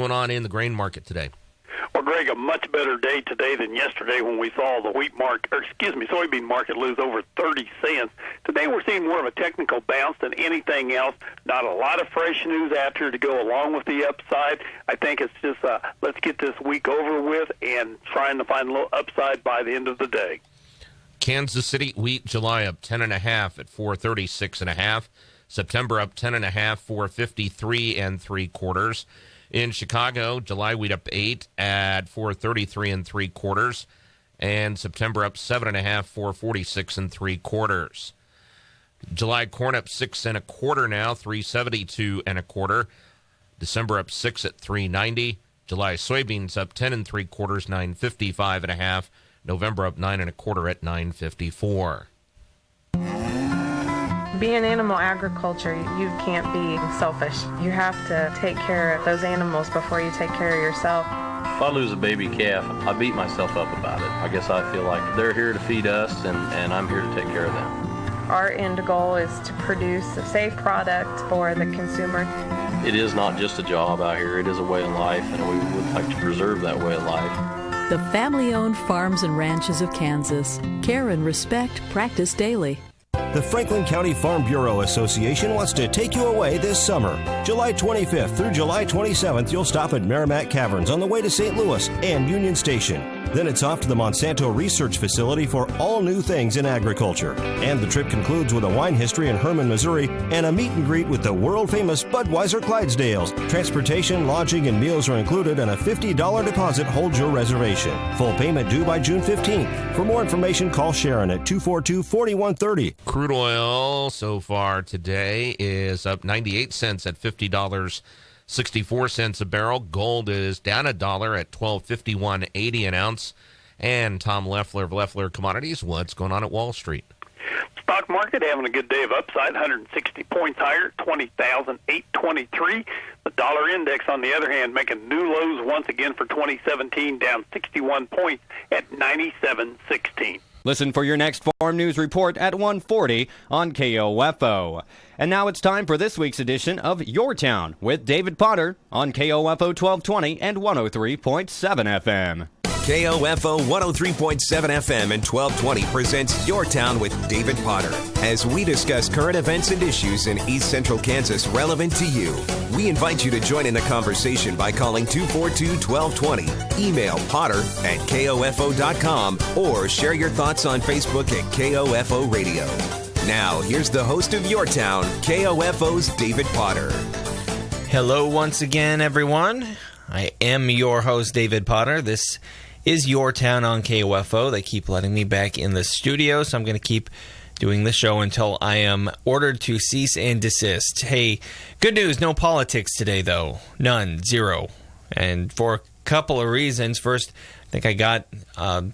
going on in the grain market today? Well, Greg, a much better day today than yesterday when we saw the soybean market lose over 30 cents. Today we're seeing more of a technical bounce than anything else. Not a lot of fresh news out here to go along with the upside. I think it's just let's get this week over with and trying to find a little upside by the end of the day. Kansas City wheat July up 10.5 at 436.5. September up 10.5, 453 3/4. In Chicago, July wheat up 8 at 433 3/4, and September up 7.5, 446 3/4. July corn up 6 1/4 now, 372 1/4. December up 6 at 390. July soybeans up 10 3/4, 955.5. November up 9 1/4 at 954. Being animal agriculture, you can't be selfish. You have to take care of those animals before you take care of yourself. If I lose a baby calf, I beat myself up about it. I guess I feel like they're here to feed us, and I'm here to take care of them. Our end goal is to produce a safe product for the consumer. It is not just a job out here. It is a way of life, and we would like to preserve that way of life. The family-owned farms and ranches of Kansas. Care and respect practiced daily. The Franklin County Farm Bureau Association wants to take you away this summer. July 25th through July 27th, you'll stop at Merrimack Caverns on the way to St. Louis and Union Station. Then it's off to the Monsanto Research Facility for all new things in agriculture. And the trip concludes with a wine history in Hermann, Missouri, and a meet and greet with the world-famous Budweiser Clydesdales. Transportation, lodging, and meals are included, and a $50 deposit holds your reservation. Full payment due by June 15th. For more information, call Sharon at 242-4130. Crude oil so far today is up 98 cents at $50.64 a barrel. Gold is down $1 at $12.51.80 an ounce. And Tom Leffler of Leffler Commodities, what's going on at Wall Street? Stock market having a good day of upside, 160 points higher, 20,823. The dollar index, on the other hand, making new lows once again for 2017, down 61 points at 97.16. Listen for your next Farm News Report at 1:40 on KOFO. And now it's time for this week's edition of Your Town with David Potter on KOFO 1220 and 103.7 FM. KOFO 103.7 FM and 1220 presents Your Town with David Potter as we discuss current events and issues in East Central Kansas relevant to you. We invite you to join in the conversation by calling 242-1220, email potter@kofo.com, or share your thoughts on Facebook at KOFO Radio. Now, here's the host of Your Town, KOFO's David Potter. Hello once again, everyone. I am your host, David Potter. This is Your Town on KOFO. They keep letting me back in the studio, so I'm going to keep doing the show until I am ordered to cease and desist. Hey, good news, no politics today, though. None, zero. And for a couple of reasons. First, I think I got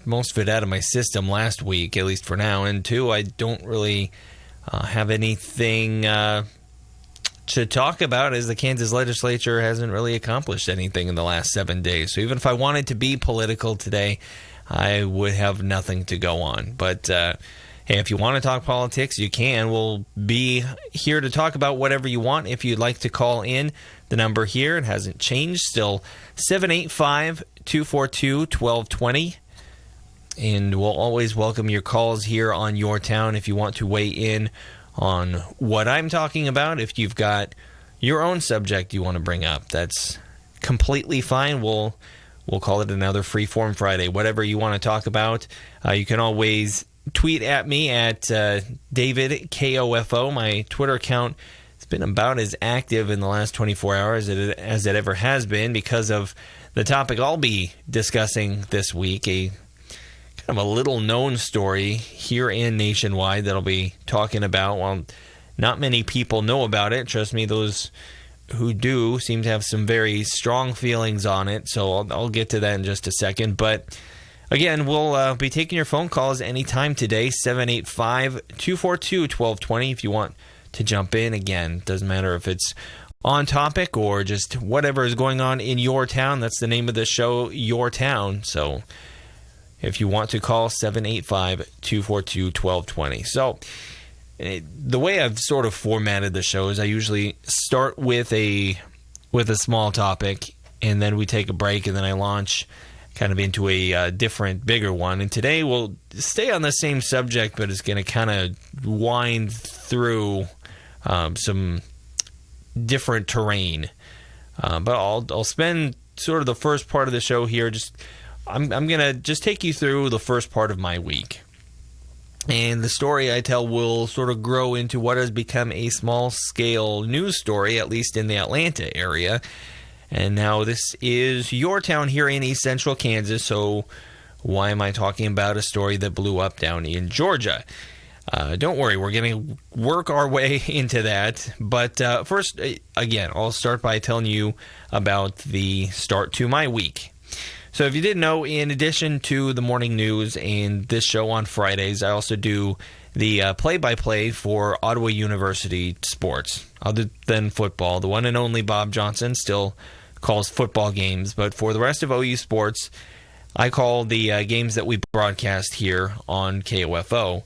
most of it out of my system last week, at least for now. And two, I don't really have anything to talk about, as the Kansas legislature hasn't really accomplished anything in the last 7 days. So even if I wanted to be political today, I would have nothing to go on. But hey, if you want to talk politics, you can. We'll be here to talk about whatever you want. If you'd like to call in, the number here, it hasn't changed, still 785-242-1220. And we'll always welcome your calls here on Your Town if you want to weigh in on what I'm talking about. If you've got your own subject you want to bring up, that's completely fine. We'll call it another Freeform Friday. Whatever you want to talk about, you can always tweet at me at David KOFO. My Twitter account has been about as active in the last 24 hours as it ever has been because of the topic I'll be discussing this week, a kind of a little-known story here and nationwide that I'll be talking about. Well, not many people know about it. Trust me, those who do seem to have some very strong feelings on it, so I'll get to that in just a second. But again, we'll be taking your phone calls anytime today, 785-242-1220 if you want to jump in. Again, doesn't matter if it's on topic or just whatever is going on in your town. That's the name of the show, Your Town. So if you want to call, 785-242-1220. So the way I've sort of formatted the show is I usually start with a small topic and then we take a break, and then I launch kind of into a different, bigger one. And today we'll stay on the same subject, but it's going to kind of wind through some different terrain. But I'll spend sort of the first part of the show here. I'm going to just take you through the first part of my week. And the story I tell will sort of grow into what has become a small-scale news story, at least in the Atlanta area. And now this is your town here in East Central Kansas, so why am I talking about a story that blew up down in Georgia? Don't worry, we're going to work our way into that. But first, again, I'll start by telling you about the start to my week. So if you didn't know, in addition to the morning news and this show on Fridays, I also do the play-by-play for Ottawa University sports. Other than football, the one and only Bob Johnson still calls football games, but for the rest of OU sports, I call the games that we broadcast here on KOFO.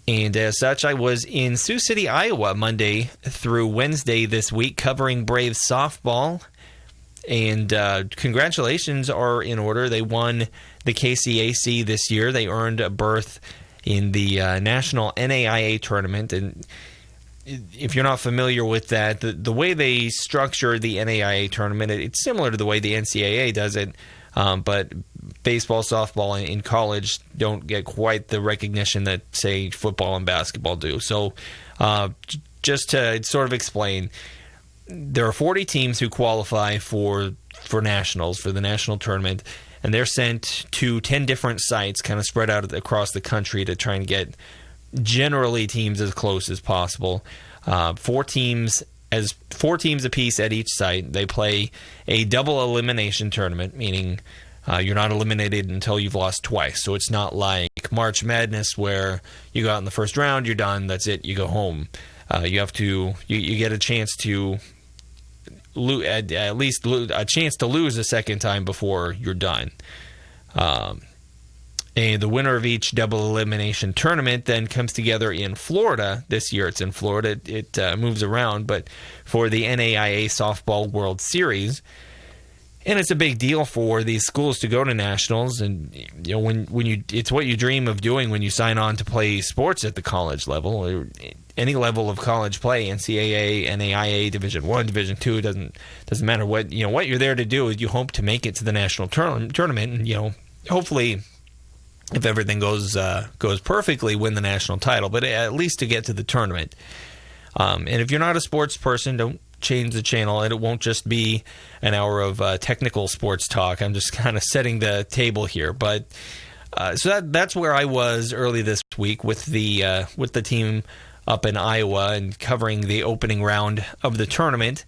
And as such, I was in Sioux City, Iowa, Monday through Wednesday this week, covering Braves softball. And congratulations are in order. They won the KCAC this year. They earned a berth in the National NAIA tournament. And if you're not familiar with that, the way they structure the NAIA tournament, it's similar to the way the NCAA does it. But baseball, softball in college don't get quite the recognition that, say, football and basketball do. So just to sort of explain, there are 40 teams who qualify for nationals, for the national tournament, and they're sent to 10 different sites kind of spread out across the country to try and get generally teams as close as possible. Four teams apiece at each site. They play a double elimination tournament, meaning you're not eliminated until you've lost twice. So it's not like March Madness where you go out in the first round, you're done, that's it, you go home. You get a chance to at least a chance to lose a second time before you're done. And the winner of each double elimination tournament then comes together in Florida. This year it's in Florida. It moves around, but for the NAIA Softball World Series. And it's a big deal for these schools to go to nationals, and you know when you it's what you dream of doing when you sign on to play sports at the college level, or any level of college play, NCAA, NAIA, Division I, Division II, doesn't matter what you're there to do. Is you hope to make it to the national tournament, and hopefully, if everything goes perfectly, win the national title, but at least to get to the tournament. And if you're not a sports person, don't change the channel, and it won't just be an hour of technical sports talk. I'm just kind of setting the table here, but so that's where I was early this week with the team up in Iowa and covering the opening round of the tournament,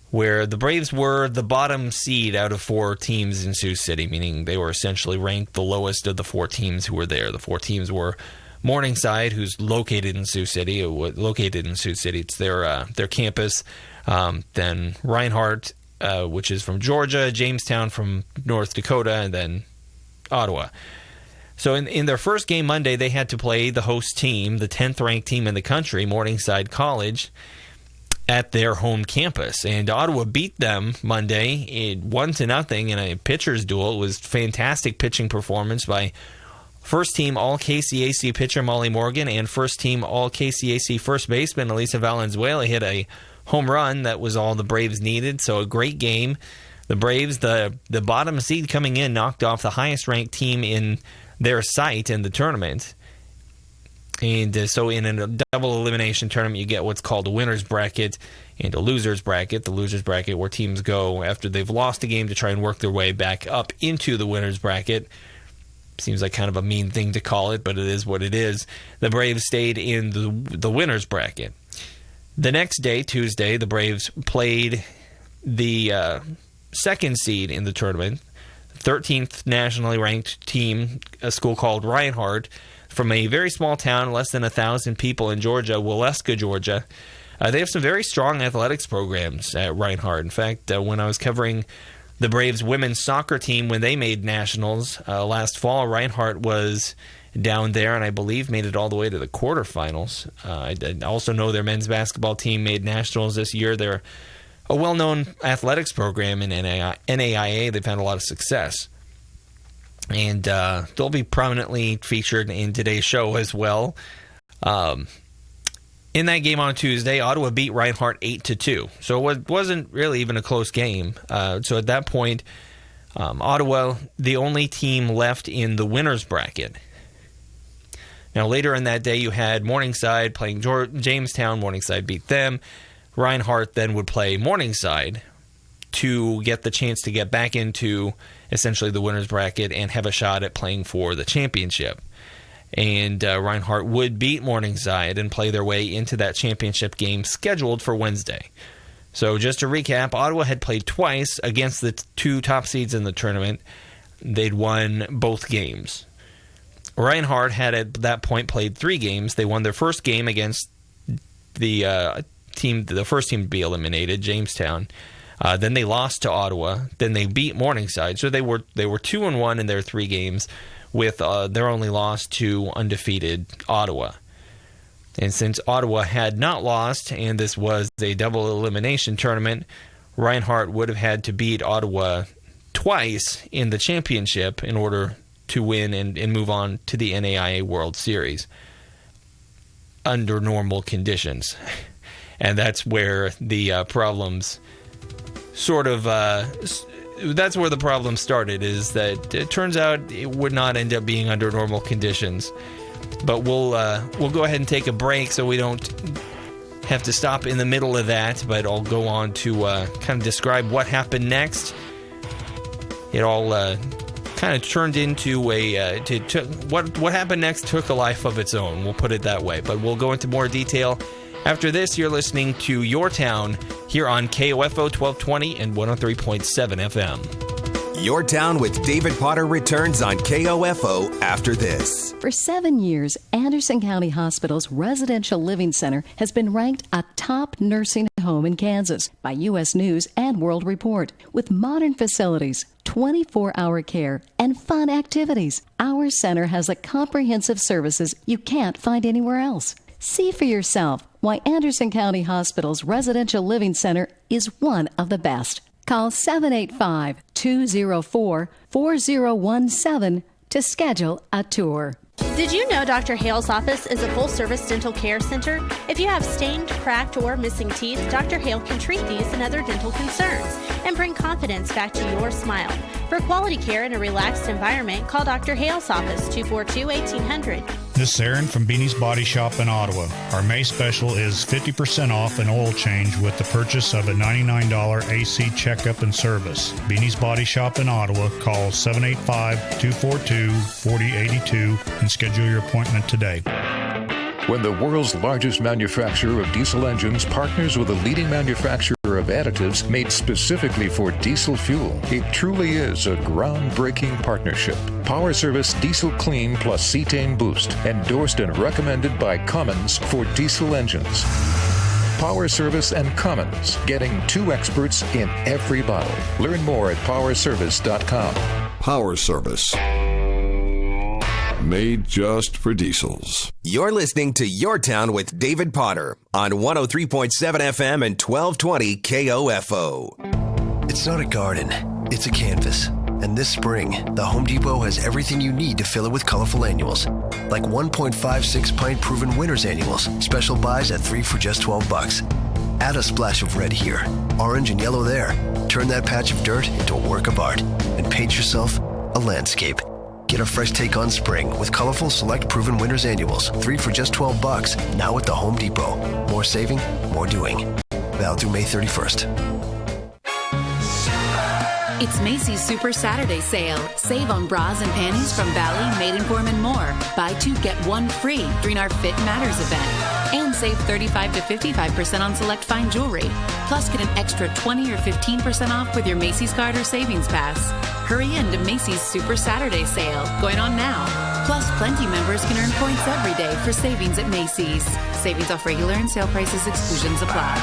where the Braves were the bottom seed out of 4 teams in Sioux City, meaning they were essentially ranked the lowest of the 4 teams who were there. The 4 teams were Morningside, who's located in Sioux City. It's their campus. Then Reinhardt, which is from Georgia, Jamestown from North Dakota, and then Ottawa. So in their first game Monday, they had to play the host team, the 10th ranked team in the country, Morningside College, at their home campus. And Ottawa beat them Monday 1-0 in a pitcher's duel. It was fantastic pitching performance by first team All-KCAC pitcher Molly Morgan and first team All-KCAC first baseman Elisa Valenzuela hit a home run. That was all the Braves needed. So a great game. The Braves, the bottom seed coming in, knocked off the highest ranked team in their site in the tournament. And so in a double elimination tournament, you get what's called a winner's bracket and a loser's bracket. The loser's bracket where teams go after they've lost a game to try and work their way back up into the winner's bracket. Seems like kind of a mean thing to call it, but it is what it is. The Braves stayed in the winner's bracket. The next day, Tuesday, the Braves played the second seed in the tournament, 13th nationally ranked team, a school called Reinhardt, from a very small town, less than 1,000 people in Georgia, Waleska, Georgia. They have some very strong athletics programs at Reinhardt. In fact, when I was covering the Braves women's soccer team when they made nationals last fall, Reinhardt was down there and I believe made it all the way to the quarterfinals. I also know their men's basketball team made nationals this year. They're a well-known athletics program in NAIA. They've had a lot of success. And they'll be prominently featured in today's show as well. In that game on Tuesday, Ottawa beat Reinhardt 8-2. So it wasn't really even a close game. So at that point, Ottawa, the only team left in the winner's bracket. Now, later in that day, you had Morningside playing Jamestown. Morningside beat them. Reinhardt then would play Morningside to get the chance to get back into essentially the winner's bracket and have a shot at playing for the championship. And Reinhardt would beat Morningside and play their way into that championship game scheduled for Wednesday. So just to recap, Ottawa had played twice against the two top seeds in the tournament. They'd won both games. Reinhardt had at that point played 3 games. They won their first game against the first team to be eliminated, Jamestown. Then they lost to Ottawa. Then they beat Morningside. So they were 2-1 in their 3 games, with their only loss to undefeated Ottawa. And since Ottawa had not lost, and this was a double elimination tournament, Reinhardt would have had to beat Ottawa twice in the championship in order to win and move on to the NAIA World Series under normal conditions. And that's where the problems that's where the problem started, is that it turns out it would not end up being under normal conditions. But we'll go ahead and take a break so we don't have to stop in the middle of that, but I'll go on to kind of describe what happened next. It all kind of turned into what happened next took a life of its own, we'll put it that way. But we'll go into more detail after this. You're listening to Your Town here on KOFO 1220 and 103.7 FM. Your Town with David Potter returns on KOFO after this. For 7 years, Anderson County Hospital's Residential Living Center has been ranked a top nursing home in Kansas by U.S. News and World Report. With modern facilities, 24-hour care, and fun activities, our center has the comprehensive services you can't find anywhere else. See for yourself why Anderson County Hospital's Residential Living Center is one of the best. Call 785-204-4017 to schedule a tour. Did you know Dr. Hale's office is a full-service dental care center? If you have stained, cracked, or missing teeth, Dr. Hale can treat these and other dental concerns and bring confidence back to your smile. For quality care in a relaxed environment, call Dr. Hale's office, 242-1800. This is Aaron from Beanie's Body Shop in Ottawa. Our May special is 50% off an oil change with the purchase of a $99 AC checkup and service. Beanie's Body Shop in Ottawa. Call 785-242-4082 and schedule your appointment today. When the world's largest manufacturer of diesel engines partners with a leading manufacturer of additives made specifically for diesel fuel, it truly is a groundbreaking partnership. Power Service Diesel Clean plus Cetane Boost, endorsed and recommended by Cummins for diesel engines. Power Service and Cummins, getting 2 experts in every bottle. Learn more at powerservice.com. Power Service. Made just for diesels. You're listening to Your Town with David Potter on 103.7 FM and 1220 KOFO. It's not a garden, it's a canvas. And this spring, the Home Depot has everything you need to fill it with colorful annuals. Like 1.56 pint proven winners annuals, special buys at 3 for just $12. Add a splash of red here, orange and yellow there. Turn that patch of dirt into a work of art and paint yourself a landscape. Get a fresh take on spring with colorful select proven winners annuals, 3 for just $12, now at the Home Depot. More saving, more doing. Valid through May 31st. It's Macy's Super Saturday Sale. Save on bras and panties from Bally, Maidenform, and more. Buy 2, get 1 free during our Fit Matters event. And save 35 to 55% on select fine jewelry. Plus, get an extra 20 or 15% off with your Macy's card or savings pass. Hurry in to Macy's Super Saturday Sale, going on now. Plus, Plenty members can earn points every day for savings at Macy's. Savings off regular and sale prices, exclusions apply.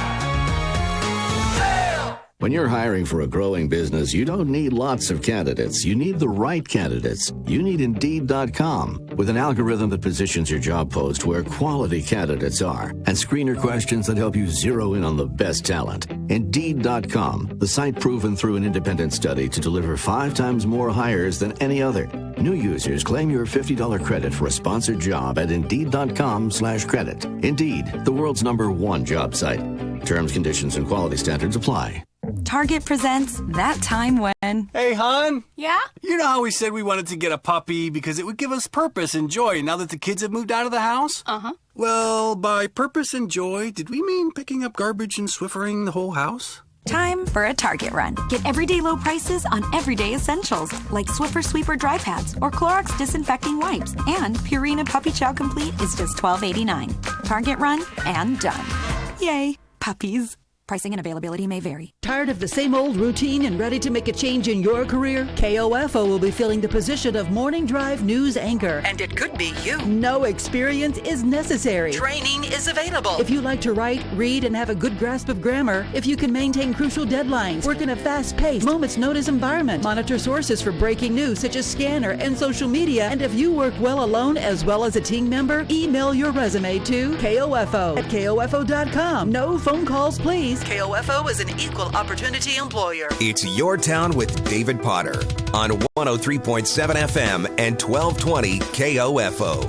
When you're hiring for a growing business, you don't need lots of candidates. You need the right candidates. You need Indeed.com. With an algorithm that positions your job post where quality candidates are and screener questions that help you zero in on the best talent. Indeed.com, the site proven through an independent study to deliver 5 times more hires than any other. New users claim your $50 credit for a sponsored job at Indeed.com/credit. Indeed, the world's #1 job site. Terms, conditions, and quality standards apply. Target presents That Time When. Hey, hon. Yeah? You know how we said we wanted to get a puppy because it would give us purpose and joy now that the kids have moved out of the house? Uh-huh. Well, by purpose and joy, did we mean picking up garbage and Swiffering the whole house? Time for a Target run. Get everyday low prices on everyday essentials like Swiffer Sweeper dry pads or Clorox disinfecting wipes. And Purina Puppy Chow Complete is just $12.89. Target run and done. Yay, puppies. Pricing and availability may vary. Tired of the same old routine and ready to make a change in your career? KOFO will be filling the position of Morning Drive News Anchor. And it could be you. No experience is necessary. Training is available. If you like to write, read, and have a good grasp of grammar, if you can maintain crucial deadlines, work in a fast-paced, moment's notice environment, monitor sources for breaking news such as Scanner and social media, and if you work well alone as well as a team member, email your resume to KOFO at KOFO.com. No phone calls, please. KOFO is an equal opportunity employer. It's Your Town with David Potter on 103.7 FM and 1220 KOFO.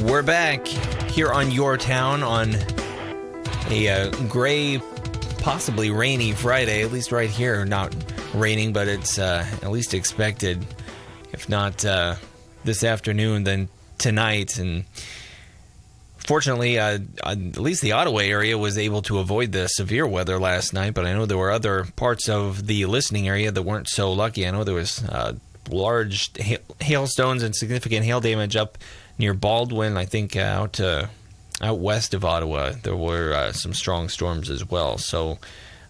We're back here on Your Town on a gray, possibly rainy Friday, at least right here. Not raining, but it's at least expected. If not this afternoon, then tonight. And fortunately, at least the Ottawa area was able to avoid the severe weather last night, but I know there were other parts of the listening area that weren't so lucky. I know there was large hailstones and significant hail damage up near Baldwin. I think out west of Ottawa, there were some strong storms as well. So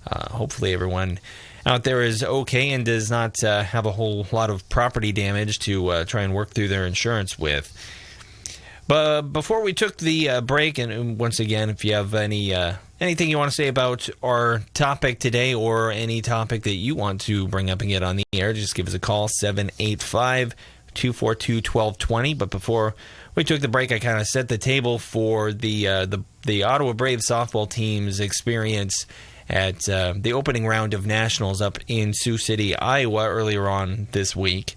hopefully everyone out there is okay and does not have a whole lot of property damage to try and work through their insurance with. But before we took the break, and once again, if you have anything you want to say about our topic today or any topic that you want to bring up and get on the air, just give us a call, 785-242-1220. But before we took the break, I kind of set the table for the Ottawa Braves softball team's experience at the opening round of Nationals up in Sioux City, Iowa, earlier on this week.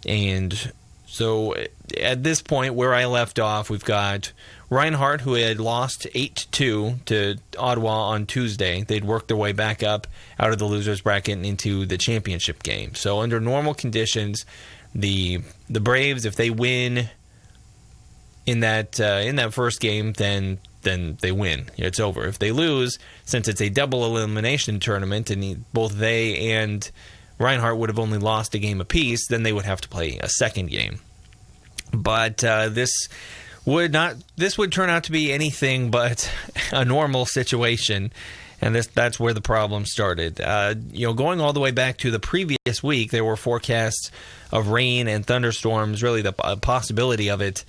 And so at this point where I left off, we've got Reinhardt, who had lost 8-2 to Ottawa on Tuesday. They'd worked their way back up out of the loser's bracket and into the championship game. So under normal conditions, the Braves, if they win in that first game, then they win. It's over. If they lose, since it's a double elimination tournament, and both they and Reinhardt would have only lost a game apiece, then they would have to play a second game. But this would turn out to be anything but a normal situation, and that's where the problem started. Going all the way back to the previous week, there were forecasts of rain and thunderstorms, really the possibility of it,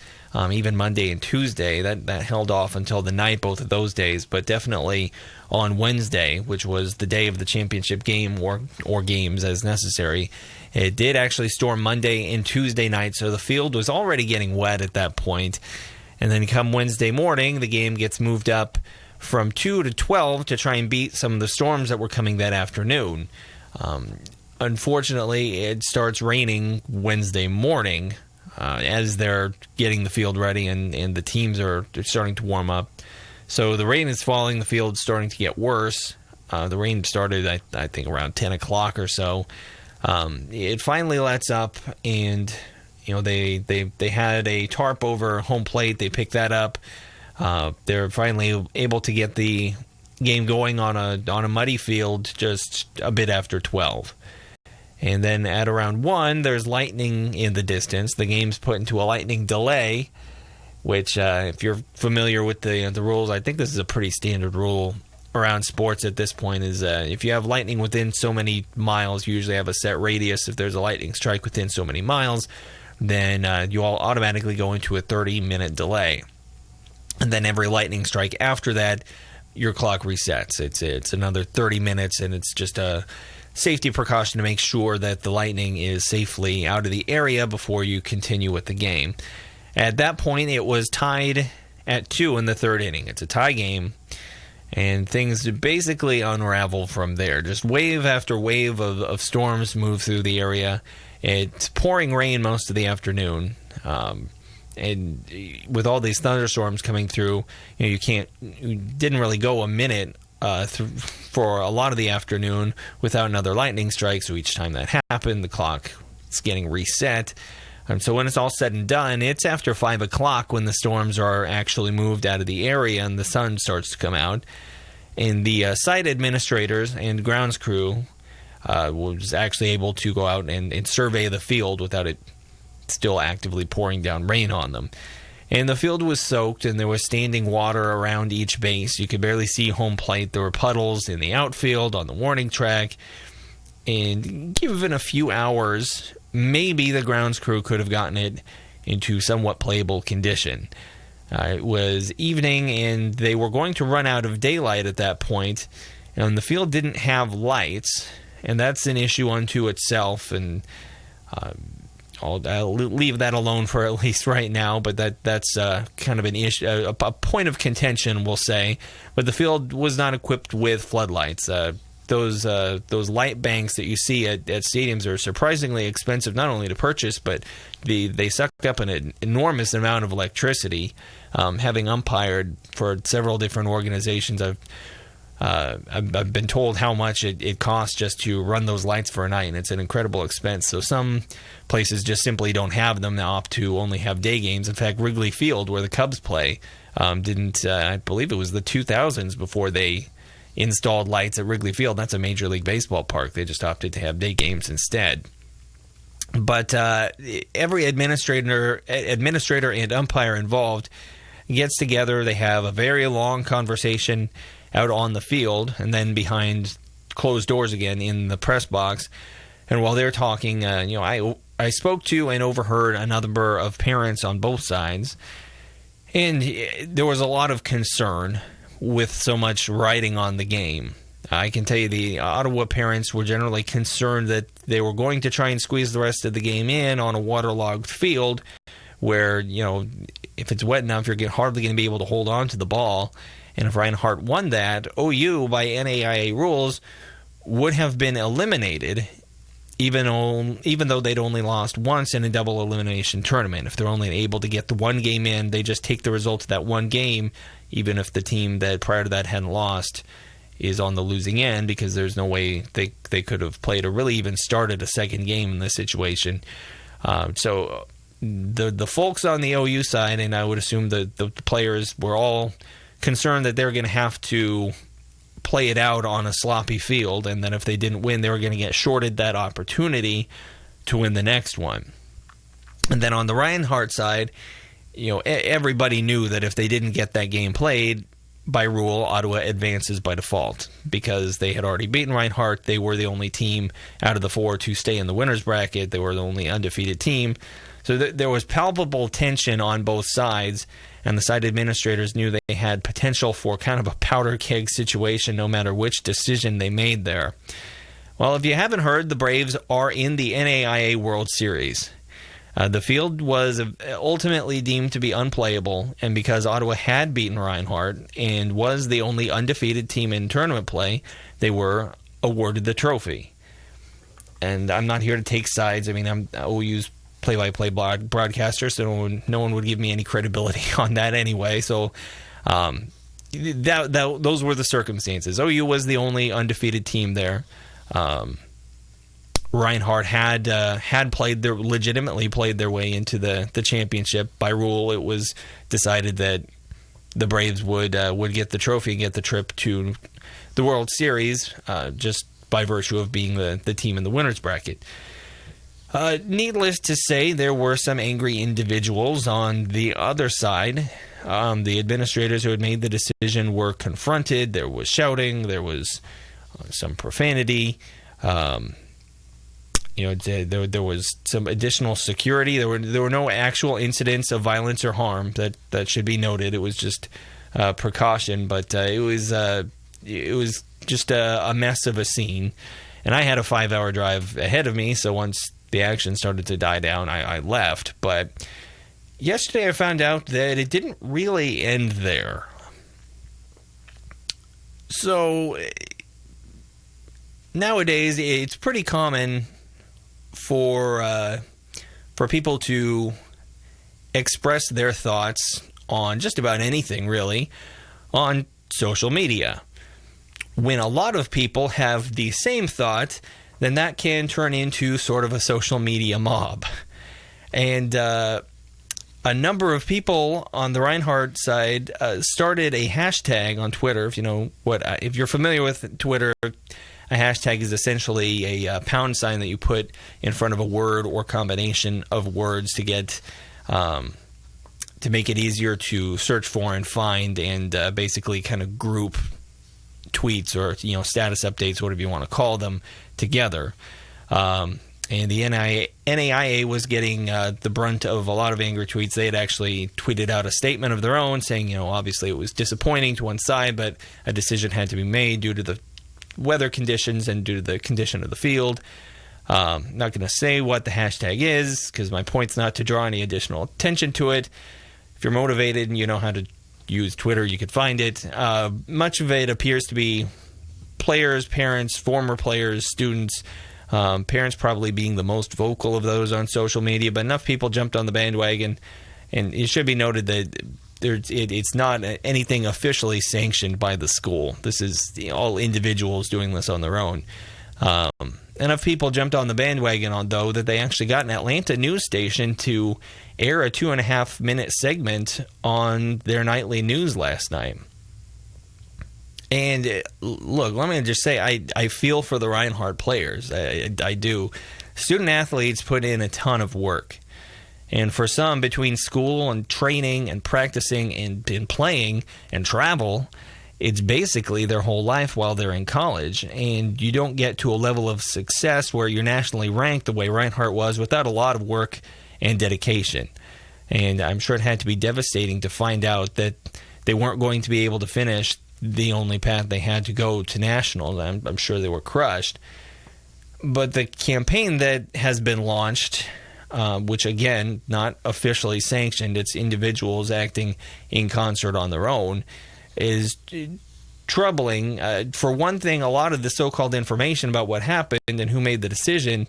even Monday and Tuesday. That held off until the night, both of those days, but definitely on Wednesday, which was the day of the championship game or games as necessary. It did actually storm Monday and Tuesday night, so the field was already getting wet at that point. And then come Wednesday morning, the game gets moved up from 2 to 12 to try and beat some of the storms that were coming that afternoon. Unfortunately, it starts raining Wednesday morning as they're getting the field ready and the teams are starting to warm up. So the rain is falling, the field's starting to get worse. The rain started, I think, around 10 o'clock or so. It finally lets up, and they had a tarp over home plate. They picked that up. They're finally able to get the game going on a muddy field just a bit after 12. And then at around 1, there's lightning in the distance. The game's put into a lightning delay, which, if you're familiar with the rules, I think this is a pretty standard rule around sports at this point, is if you have lightning within so many miles, you usually have a set radius. If there's a lightning strike within so many miles, then you all automatically go into a 30-minute delay. And then every lightning strike after that your clock resets. It's another 30 minutes, and it's just a safety precaution to make sure that the Lightning is safely out of the area before you continue with the game. At that point, it was tied at 2 in the third inning. It's a tie game, and things basically unravel from there. Just wave after wave of storms move through the area. It's pouring rain most of the afternoon. And with all these thunderstorms coming through, you didn't really go a minute for a lot of the afternoon without another lightning strike. So each time that happened, the clock is getting reset. So when it's all said and done, it's after 5 o'clock when the storms are actually moved out of the area and the sun starts to come out. And the site administrators and grounds crew was actually able to go out and survey the field without it still actively pouring down rain on them. And the field was soaked, and there was standing water around each base. You could barely see home plate. There were puddles in the outfield, on the warning track. And given a few hours, maybe the grounds crew could have gotten it into somewhat playable condition. It was evening, and they were going to run out of daylight at that point. And the field didn't have lights, and that's an issue unto itself. And I'll leave that alone for at least right now, but that's kind of an issue, a point of contention, we'll say. But the field was not equipped with floodlights. Those light banks that you see at stadiums are surprisingly expensive, not only to purchase, but they suck up an enormous amount of electricity. Having umpired for several different organizations, I've been told how much it costs just to run those lights for a night, and it's an incredible expense. So some places just simply don't have them. They opt to only have day games. In fact, Wrigley Field, where the Cubs play, didn't. I believe it was the 2000s before they installed lights at Wrigley Field. That's a Major League Baseball park. They just opted to have day games instead. But every administrator and umpire involved gets together. They have a very long conversation out on the field, and then behind closed doors again in the press box. And while they're talking, I spoke to and overheard a number of parents on both sides, and there was a lot of concern with so much riding on the game. I can tell you the Ottawa parents were generally concerned that they were going to try and squeeze the rest of the game in on a waterlogged field where, if it's wet enough, you're hardly going to be able to hold on to the ball. And if Reinhardt won that, OU, by NAIA rules, would have been eliminated, even though they'd only lost once in a double elimination tournament. If they're only able to get the one game in, they just take the result of that one game, even if the team that prior to that hadn't lost is on the losing end, because there's no way they could have played or really even started a second game in this situation. So the folks on the OU side, and I would assume the players, were all concerned that they're going to have to play it out on a sloppy field, and then if they didn't win, they were going to get shorted that opportunity to win the next one. And then on the Reinhardt side, everybody knew that if they didn't get that game played, by rule, Ottawa advances by default, because they had already beaten Reinhardt. They were the only team out of the four to stay in the winner's bracket. They were the only undefeated team. So there was palpable tension on both sides, and the site administrators knew they had potential for kind of a powder keg situation no matter which decision they made there. Well, if you haven't heard, the Braves are in the NAIA World Series. The field was ultimately deemed to be unplayable, and because Ottawa had beaten Reinhardt and was the only undefeated team in tournament play, they were awarded the trophy. And I'm not here to take sides. I mean, I'm OU's play-by-play broadcaster, so no one would give me any credibility on that anyway. So those were the circumstances. OU was the only undefeated team there. Reinhardt had legitimately played their way into the championship. By rule, it was decided that the Braves would get the trophy and get the trip to the World Series, just by virtue of being the team in the winner's bracket. Needless to say, there were some angry individuals on the other side. The administrators who had made the decision were confronted. There was shouting. There was some profanity. There was some additional security. There were no actual incidents of violence or harm that should be noted. It was just precaution, but it was just a mess of a scene. And I had a 5-hour drive ahead of me, so once the action started to die down, I left. But yesterday I found out that it didn't really end there. So nowadays, it's pretty common for people to express their thoughts on just about anything, really, on social media. When a lot of people have the same thought, then that can turn into sort of a social media mob. And a number of people on the Reinhardt side started a hashtag on Twitter. If you're familiar with Twitter, a hashtag is essentially a pound sign that you put in front of a word or combination of words to get to make it easier to search for and find, and basically kind of group tweets or status updates, whatever you want to call them, together. And the NAIA was getting the brunt of a lot of angry tweets. They had actually tweeted out a statement of their own saying, obviously it was disappointing to one side, but a decision had to be made due to the weather conditions and due to the condition of the field. Not going to say what the hashtag is because my point's not to draw any additional attention to it. If you're motivated and you know how to use Twitter, you could find it. Much of it appears to be players, parents, former players, students, parents probably being the most vocal of those on social media, but enough people jumped on the bandwagon, and it should be noted that it's not anything officially sanctioned by the school. This is all individuals doing this on their own. Enough people jumped on the bandwagon, though, that they actually got an Atlanta news station to air a 2.5-minute segment on their nightly news last night. And look, let me just say, I feel for the Reinhardt players. I do. Student athletes put in a ton of work. And for some, between school and training and practicing and playing and travel, it's basically their whole life while they're in college. And you don't get to a level of success where you're nationally ranked the way Reinhardt was without a lot of work and dedication. And I'm sure it had to be devastating to find out that they weren't going to be able to finish the only path they had to go to nationals. I'm sure they were crushed. But the campaign that has been launched, which again, not officially sanctioned, it's individuals acting in concert on their own, is troubling. For one thing, a lot of the so-called information about what happened and who made the decision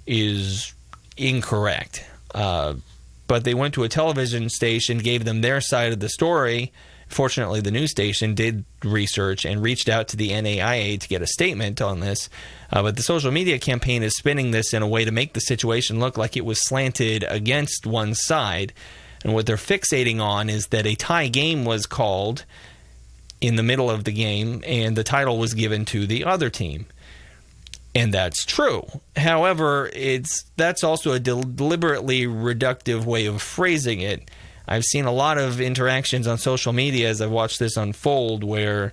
is incorrect. But they went to a television station, gave them their side of the story. Fortunately, the news station did research and reached out to the NAIA to get a statement on this. But the social media campaign is spinning this in a way to make the situation look like it was slanted against one side. And what they're fixating on is that a tie game was called in the middle of the game, and the title was given to the other team. And that's true. However, that's also a deliberately reductive way of phrasing it. I've seen a lot of interactions on social media as I've watched this unfold where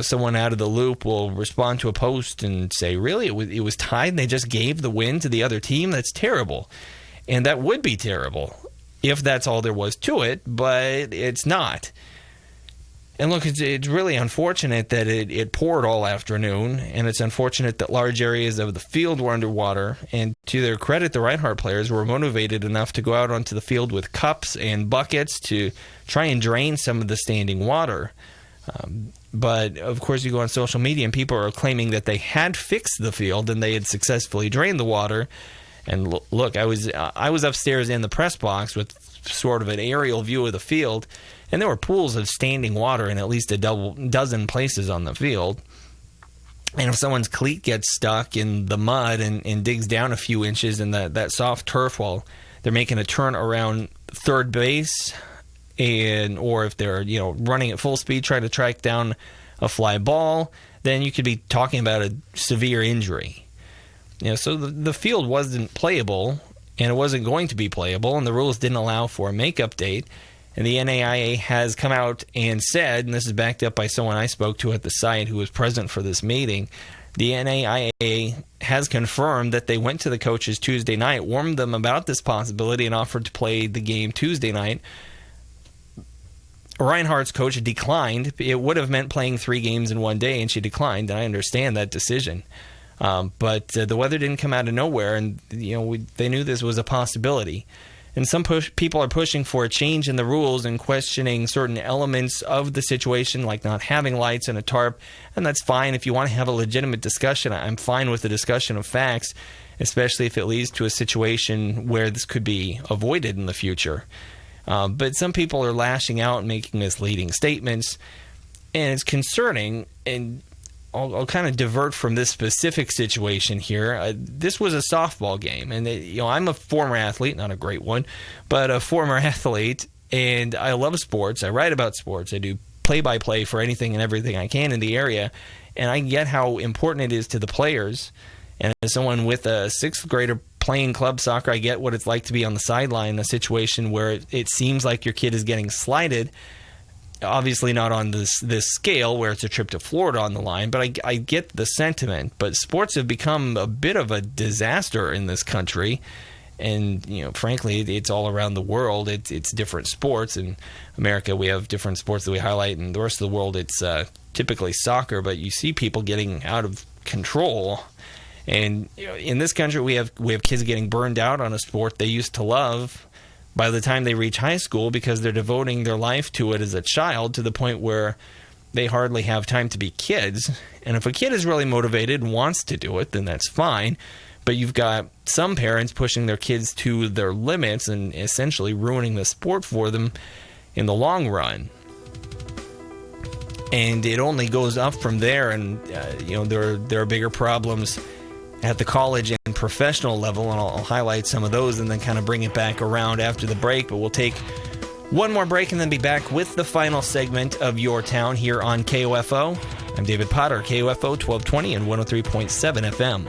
someone out of the loop will respond to a post and say, really, it was tied and they just gave the win to the other team? That's terrible. And that would be terrible if that's all there was to it, but it's not. And look, it's really unfortunate that it poured all afternoon, and it's unfortunate that large areas of the field were underwater. And to their credit, the Reinhardt players were motivated enough to go out onto the field with cups and buckets to try and drain some of the standing water. But, of course, you go on social media and people are claiming that they had fixed the field and they had successfully drained the water. And look, I was upstairs in the press box with sort of an aerial view of the field, and there were pools of standing water in at least a dozen places on the field. And if someone's cleat gets stuck in the mud and digs down a few inches in that soft turf while they're making a turn around third base, or if they're running at full speed trying to track down a fly ball, then you could be talking about a severe injury. So the field wasn't playable, and it wasn't going to be playable, and the rules didn't allow for a makeup date. And the NAIA has come out and said, and this is backed up by someone I spoke to at the site who was present for this meeting, the NAIA has confirmed that they went to the coaches Tuesday night, warned them about this possibility, and offered to play the game Tuesday night Reinhardt's coach declined. It would have meant playing 3 games in one day, and she declined, and I understand that decision. But the weather didn't come out of nowhere, and they knew this was a possibility. And some people are pushing for a change in the rules and questioning certain elements of the situation, like not having lights and a tarp, and that's fine. If you want to have a legitimate discussion, I'm fine with the discussion of facts, especially if it leads to a situation where this could be avoided in the future. But some people are lashing out and making misleading statements, and it's concerning. And I'll kind of divert from this specific situation here. This was a softball game, and I'm a former athlete, not a great one, but a former athlete, and I love sports. I write about sports. I do play-by-play for anything and everything I can in the area, and I get how important it is to the players. And as someone with a 6th grader playing club soccer, I get what it's like to be on the sideline in a situation where it seems like your kid is getting slighted. Obviously not on this scale where it's a trip to Florida on the line, but I get the sentiment. But sports have become a bit of a disaster in this country. And, frankly, it's all around the world. It's different sports. In America, we have different sports that we highlight. In the rest of the world, it's typically soccer. But you see people getting out of control. And in this country, we have kids getting burned out on a sport they used to love by the time they reach high school because they're devoting their life to it as a child to the point where they hardly have time to be kids. And if a kid is really motivated and wants to do it, then that's fine. But you've got some parents pushing their kids to their limits and essentially ruining the sport for them in the long run. And it only goes up from there, and there are bigger problems at the college and professional level, and I'll highlight some of those and then kind of bring it back around after the break. But we'll take one more break and then be back with the final segment of Your Town here on KOFO. I'm David Potter, KOFO 1220 and 103.7 FM.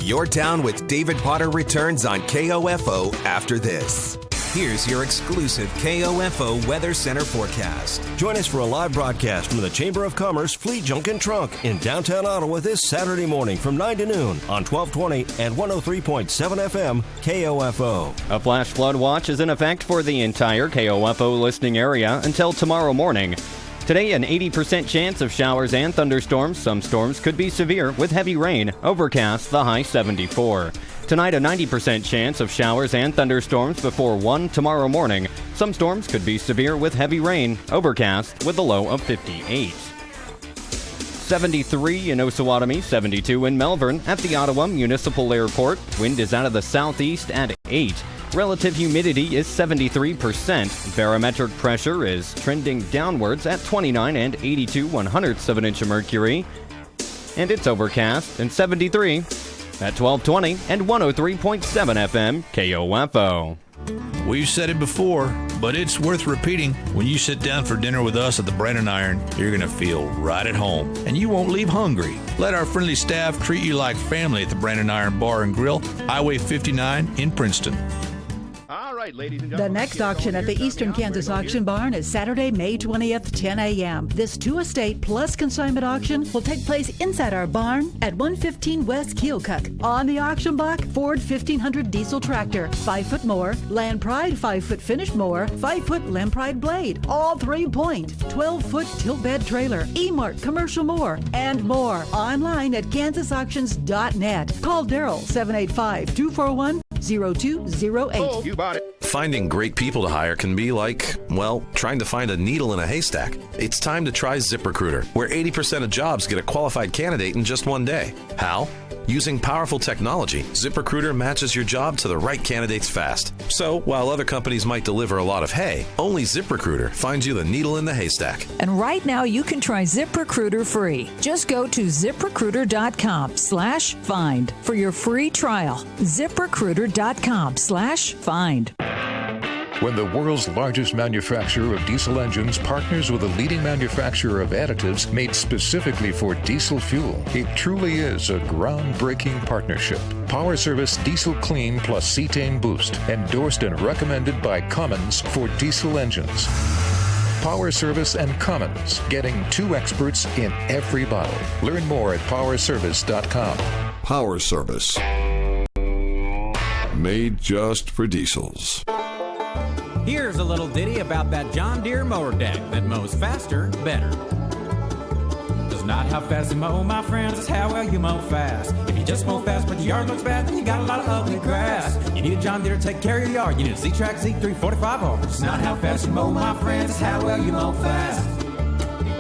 Your Town with David Potter returns on KOFO after this. Here's your exclusive KOFO Weather Center forecast. Join us for a live broadcast from the Chamber of Commerce Fleet Junk and Trunk in downtown Ottawa this Saturday morning from 9 to noon on 1220 and 103.7 FM KOFO. A flash flood watch is in effect for the entire KOFO listening area until tomorrow morning. Today, an 80% chance of showers and thunderstorms. Some storms could be severe with heavy rain. Overcast, the high 74. Tonight, a 90% chance of showers and thunderstorms before 1 tomorrow morning. Some storms could be severe with heavy rain. Overcast with a low of 58. 73 in Osawatomie, 72 in Melbourne. At the Ottawa Municipal Airport, wind is out of the southeast at 8. Relative humidity is 73%. Barometric pressure is trending downwards at 29 and 82 100ths of an inch of mercury. And it's overcast and 73 at 1220 and 103.7 FM KOFO. We've said it before, but it's worth repeating. When you sit down for dinner with us at the Brandon Iron, you're going to feel right at home, and you won't leave hungry. Let our friendly staff treat you like family at the Brandon Iron Bar and Grill, Highway 59 in Princeton. Ladies and gentlemen, the next auction at the Eastern Kansas Auction Barn is Saturday, May 20th, 10 a.m. This 2-estate plus consignment auction will take place inside our barn at 115 West Keokuk. On the auction block, Ford 1500 diesel tractor, 5-foot mower, Land Pride 5-foot finished mower, 5-foot Land Pride blade, all 3-point, 12-foot tilt bed trailer, E-Mart commercial mower, and more. Online at kansasauctions.net. Call Daryl 785-241-0208. Oh, you bought it. Finding great people to hire can be like, well, trying to find a needle in a haystack. It's time to try ZipRecruiter, where 80% of jobs get a qualified candidate in just one day. How? Using powerful technology, ZipRecruiter matches your job to the right candidates fast. So, while other companies might deliver a lot of hay, only ZipRecruiter finds you the needle in the haystack. And right now, you can try ZipRecruiter free. Just go to ZipRecruiter.com/find for your free trial. ZipRecruiter.com/find. When the world's largest manufacturer of diesel engines partners with a leading manufacturer of additives made specifically for diesel fuel, it truly is a groundbreaking partnership. Power Service Diesel Clean plus Cetane Boost, endorsed and recommended by Cummins for diesel engines. Power Service and Cummins, getting 2 experts in every bottle. Learn more at powerservice.com. Power Service. Made just for diesels. Here's a little ditty about that John Deere mower deck that mows faster, better. It's not how fast you mow, my friends, it's how well you mow fast. If you just mow fast but the yard looks bad, then you got a lot of ugly grass. You need a John Deere to take care of your yard. You need a Z-Track Z3 45R. It's not how fast you mow, my friends, it's how well you mow fast.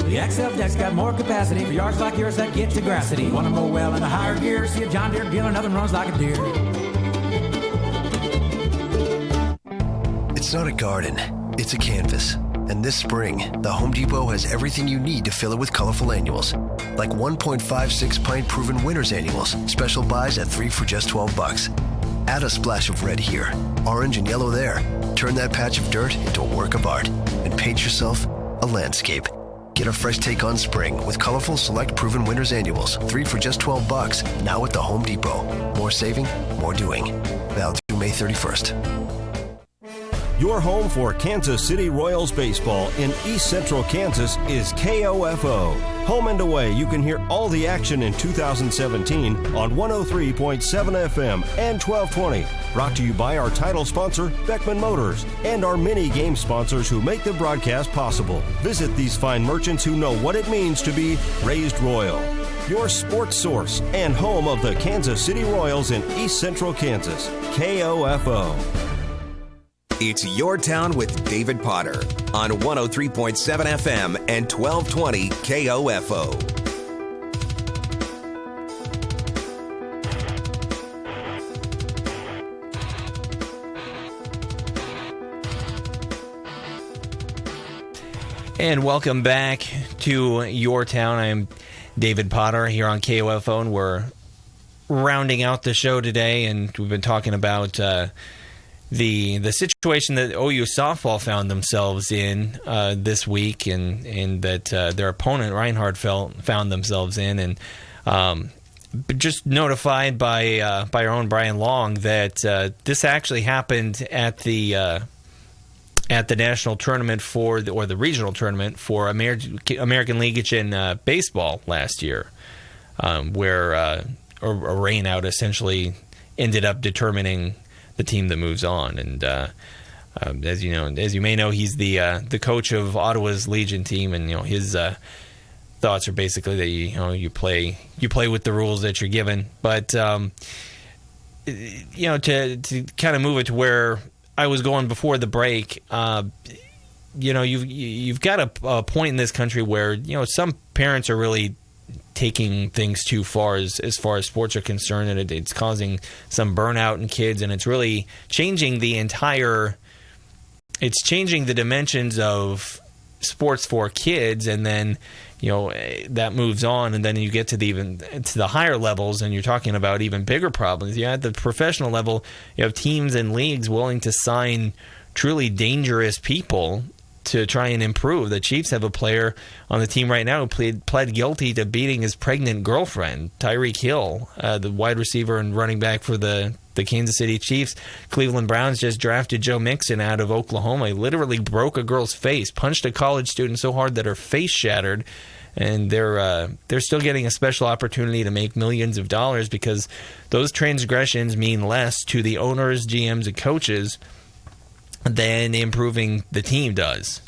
The XL deck's got more capacity for yards like yours that get to grassity. Want to mow well in a higher gear? See a John Deere dealer, nothing runs like a deer. It's not a garden, it's a canvas. And this spring, the Home Depot has everything you need to fill it with colorful annuals. Like 1.56 pint proven winners annuals, special buys at 3 for just $12. Add a splash of red here, orange and yellow there. Turn that patch of dirt into a work of art and paint yourself a landscape. Get a fresh take on spring with colorful select proven winners annuals, 3 for just $12, now at the Home Depot. More saving, more doing. Valid through May 31st. Your home for Kansas City Royals baseball in East Central Kansas is KOFO. Home and away, you can hear all the action in 2017 on 103.7 FM and 1220. Brought to you by our title sponsor, Beckman Motors, and our many game sponsors who make the broadcast possible. Visit these fine merchants who know what it means to be raised royal. Your sports source and home of the Kansas City Royals in East Central Kansas. KOFO. It's Your Town with David Potter on 103.7 FM and 1220 KOFO. And welcome back to Your Town. I'm David Potter here on KOFO, and we're rounding out the show today, and we've been talking about the situation that OU softball found themselves in this week, and that their opponent Reinhardt found themselves in, and just notified by our own Brian Long that this actually happened at the national tournament or the regional tournament for American League in baseball last year, where a rainout essentially ended up determining the team that moves on. And as you may know, he's the coach of Ottawa's Legion team, and his thoughts are basically that you play with the rules that you're given. But to kind of move it to where I was going before the break, you've got a point in this country where some parents are really taking things too far as far as sports are concerned, and it's causing some burnout in kids, and it's really changing the dimensions of sports for kids, and then that moves on, and then you get to the higher levels, and you're talking about even bigger problems. At the professional level, you have teams and leagues willing to sign truly dangerous people to try and improve. The Chiefs have a player on the team right now who pled guilty to beating his pregnant girlfriend, Tyreek Hill, the wide receiver and running back for the Kansas City Chiefs. Cleveland Browns just drafted Joe Mixon out of Oklahoma. He literally broke a girl's face, punched a college student so hard that her face shattered, and they're still getting a special opportunity to make millions of dollars because those transgressions mean less to the owners, GMs, and coaches than improving the team does.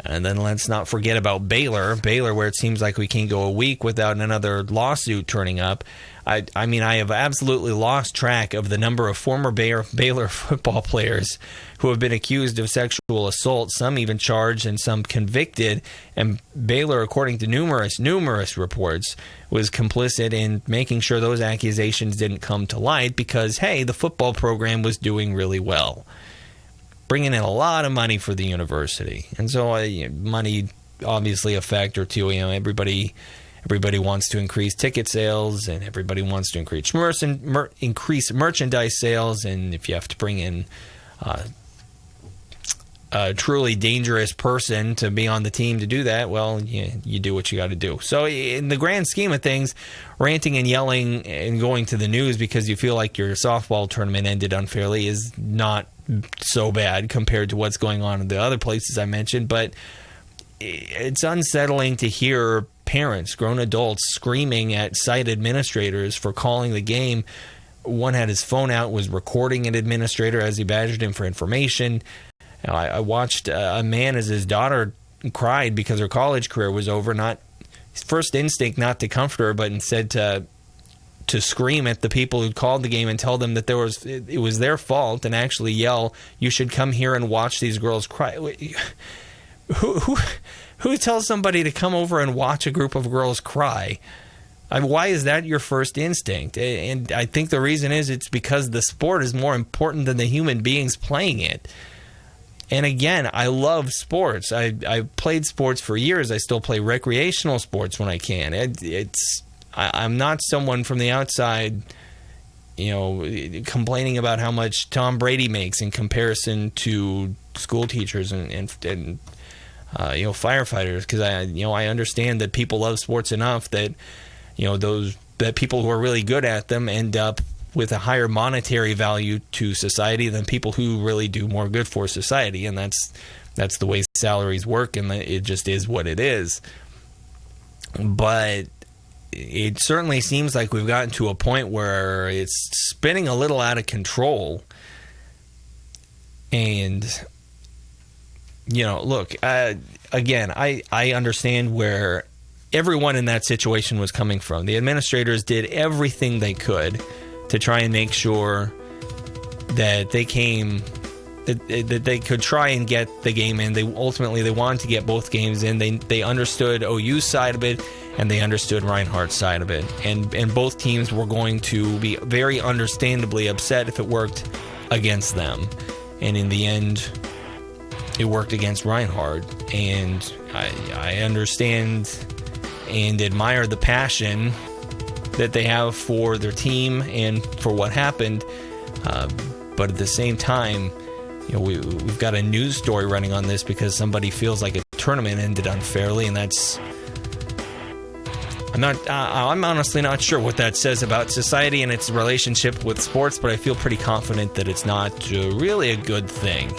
And then let's not forget about Baylor, where it seems like we can't go a week without another lawsuit turning up. I have absolutely lost track of the number of former Baylor football players who have been accused of sexual assault, some even charged and some convicted. And Baylor, according to numerous reports, was complicit in making sure those accusations didn't come to light because, hey, the football program was doing really well, bringing in a lot of money for the university. And so money, obviously a factor too. Everybody wants to increase ticket sales, and everybody wants to increase merchandise sales. And if you have to bring in a truly dangerous person to be on the team to do that, well, you do what you got to do. So in the grand scheme of things, ranting and yelling and going to the news because you feel like your softball tournament ended unfairly is not so bad compared to what's going on in the other places I mentioned. But it's unsettling to hear parents, grown adults, screaming at site administrators for calling the game. One had his phone out, was recording an administrator as he badgered him for information. I watched a man as his daughter cried because her college career was over. Not his first instinct not to comfort her, but instead to scream at the people who called the game and tell them that it was their fault, and actually yell, "You should come here and watch these girls cry." Who tells somebody to come over and watch a group of girls cry? Why is that your first instinct? And I think the reason is it's because the sport is more important than the human beings playing it. And again, I love sports. I played sports for years. I still play recreational sports when I can. I'm not someone from the outside, complaining about how much Tom Brady makes in comparison to school teachers and firefighters, because I understand that people love sports enough that that people who are really good at them end up with a higher monetary value to society than people who really do more good for society, and that's the way salaries work, and it just is what it is. But it certainly seems like we've gotten to a point where it's spinning a little out of control. And look, again, I understand where everyone in that situation was coming from. The administrators did everything they could to try and make sure that they could try and get the game in. They wanted to get both games in. They understood OU's side of it, and they understood Reinhardt's side of it. And both teams were going to be very understandably upset if it worked against them. And in the end, it worked against Reinhardt. And I understand and admire the passion that they have for their team and for what happened. But at the same time, we've got a news story running on this because somebody feels like a tournament ended unfairly, and I'm honestly not sure what that says about society and its relationship with sports, but I feel pretty confident that it's not really a good thing.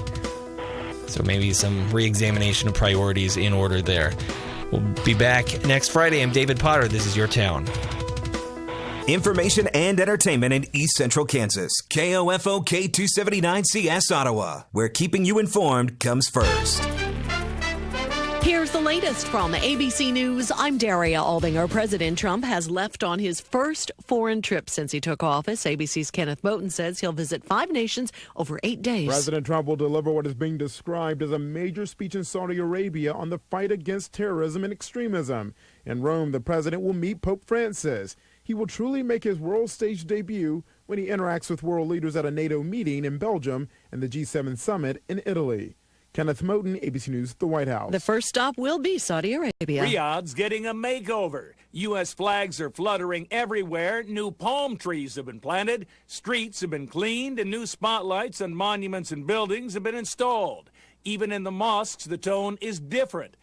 So maybe some re-examination of priorities in order there. We'll be back next Friday. I'm David Potter. This is Your Town. Information and entertainment in East Central Kansas. KOFO K279CS Ottawa, where keeping you informed comes first. Here's the latest from ABC News. I'm Daria Albinger. President Trump has left on his first foreign trip since he took office. ABC's Kenneth Moten says he'll visit 5 nations over 8 days. President Trump will deliver what is being described as a major speech in Saudi Arabia on the fight against terrorism and extremism. In Rome, the president will meet Pope Francis. He will truly make his world stage debut when he interacts with world leaders at a NATO meeting in Belgium and the G7 summit in Italy. Kenneth Moten, ABC News, the White House. The first stop will be Saudi Arabia. Riyadh's getting a makeover. U.S. flags are fluttering everywhere. New palm trees have been planted. Streets have been cleaned, and new spotlights on monuments and buildings have been installed. Even in the mosques, the tone is different.